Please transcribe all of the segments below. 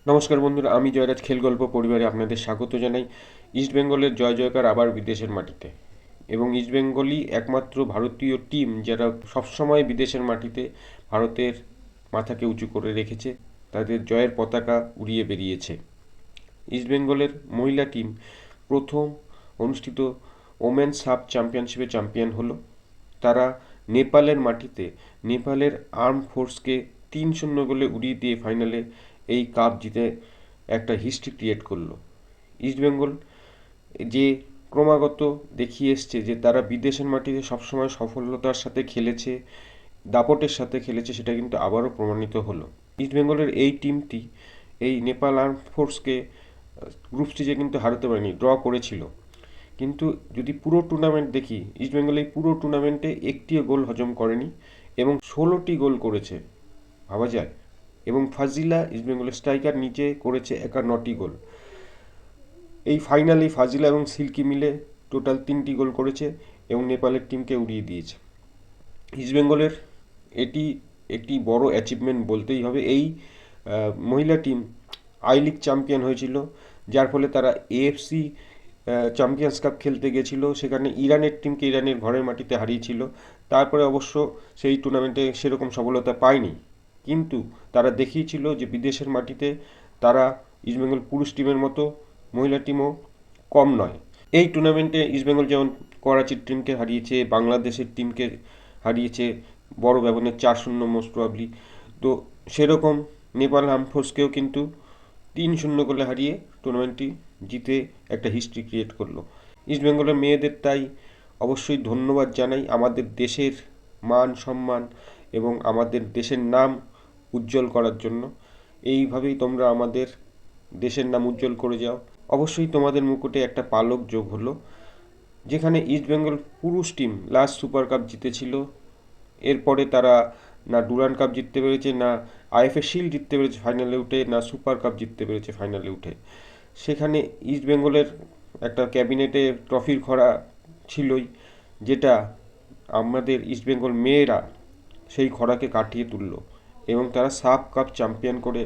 নমস্কার বন্ধুরা, আমি জয়রাজ খেল গল্প পরিবারে আপনাদের স্বাগত জানাই। ইস্টবেঙ্গলের জয় জয়কার আবার বিদেশের মাটিতে, এবং ইস্টবেঙ্গলই একমাত্র ভারতীয় টিম যারা সবসময় বিদেশের মাটিতে ভারতের মাথাকে উঁচু করে রেখেছে, তাদের জয়ের পতাকা উড়িয়ে বেরিয়েছে। ইস্টবেঙ্গলের মহিলা টিম প্রথম অনুষ্ঠিত ওমেন্স হাফ চ্যাম্পিয়নশিপে চ্যাম্পিয়ন হলো। তারা নেপালের মাটিতে নেপালের আর্ম ফোর্সকে 3-0 গোলে উড়িয়ে দিয়ে ফাইনালে এই কাপ জিতে একটা হিস্ট্রি ক্রিয়েট করলো। ইস্টবেঙ্গল যে ক্রমাগত দেখিয়ে এসছে যে তারা বিদেশের মাটিতে সবসময় সফলতার সাথে খেলেছে, দাপটের সাথে খেলেছে, সেটা কিন্তু আবারও প্রমাণিত হলো। ইস্টবেঙ্গলের এই টিমটি এই নেপাল আর্ম ফোর্সকে গ্রুপ স্টেজে কিন্তু হারাতে পারেনি, ড্র করেছিল। কিন্তু যদি পুরো টুর্নামেন্ট দেখি, ইস্টবেঙ্গল এই পুরো টুর্নামেন্টে একটিও গোল হজম করেনি এবং 16টি গোল করেছে, ভাবা যায়। এবং ফাজিলা ইস্টবেঙ্গলের স্ট্রাইকার নিচে করেছে একা 9টি গোল। এই ফাইনালে ফাজিলা এবং সিল্কি মিলে টোটাল 3টি গোল করেছে এবং নেপালের টিমকে উড়িয়ে দিয়েছে। ইস্টবেঙ্গলের এটি একটি বড় অ্যাচিভমেন্ট বলতেই হবে। এই মহিলা টিম আই লিগ চ্যাম্পিয়ন হয়েছিল, যার ফলে তারা এএফসি চ্যাম্পিয়ন্স কাপ খেলতে গেছিল, সেখানে ইরানের টিমকে ইরানের ঘরের মাটিতে হারিয়েছিল। তারপরে অবশ্য সেই টুর্নামেন্টে সেরকম সফলতা পায়নি, কিন্তু তারা দেখিয়েছিল যে বিদেশের মাটিতে তারা ইস্টবেঙ্গল পুরুষ টিমের মতো মহিলা টিমও কম নয়। এই টুর্নামেন্টে ইস্টবেঙ্গল যেমন করাচির টিমকে হারিয়েছে, বাংলাদেশের টিমকে হারিয়েছে বড় ব্যবধানে 4-0 মোস্ট প্রবাবলি, তো সেরকম নেপাল আর্ম ফোর্সকেও কিন্তু 3-0 গোলে হারিয়ে টুর্নামেন্টটি জিতে একটা হিস্ট্রি ক্রিয়েট করলো। ইস্টবেঙ্গলের মেয়েদের তাই অবশ্যই ধন্যবাদ জানাই। আমাদের দেশের মান সম্মান এবং আমাদের দেশের নাম উজ্জ্বল করার জন্য এইভাবেই তোমরা আমাদের দেশের নাম উজ্জ্বল করে যাও। অবশ্যই তোমাদের মুকুটে একটা পালক যোগ হলো, যেখানে ইস্টবেঙ্গল পুরুষ টিম লাস্ট সুপার কাপ জিতেছিল। এরপরে তারা না ডুরান্ড কাপ জিততে পেরেছে, না আইএফএ শিল্ড জিততে পেরেছে ফাইনালে উঠে, না সুপার কাপ জিততে পেরেছে ফাইনালে উঠে। সেখানে ইস্টবেঙ্গলের একটা ক্যাবিনেটে ট্রফির খরা ছিলই, যেটা আমাদের ইস্টবেঙ্গল মেয়েরা সেই খরাকে কাটিয়ে তুললো এবং তারা সাফ কাপ চ্যাম্পিয়ন করে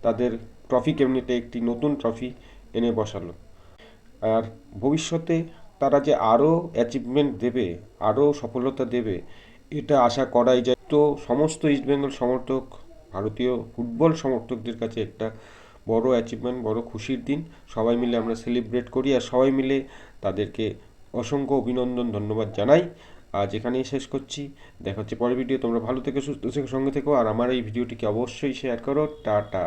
তাদের ট্রফি ক্যাবিনেটে একটি নতুন ট্রফি এনে বসালো। আর ভবিষ্যতে তারা যে আরও অ্যাচিভমেন্ট দেবে, আরও সফলতা দেবে, এটা আশা করাই যায়। তো সমস্ত ইস্টবেঙ্গল সমর্থক, ভারতীয় ফুটবল সমর্থকদের কাছে একটা বড় অ্যাচিভমেন্ট, বড় খুশির দিন। সবাই মিলে আমরা সেলিব্রেট করি আর সবাই মিলে তাদেরকে অসংখ্য অভিনন্দন, ধন্যবাদ জানাই। আজ এখানেই শেষ করছি। দেখা হচ্ছে পরের ভিডিও। তোমরা ভালো থেকো, সুস্থ থেকো, সঙ্গে থেকো, আর আমার এই ভিডিওটিকে অবশ্যই শেয়ার করো। টাটা।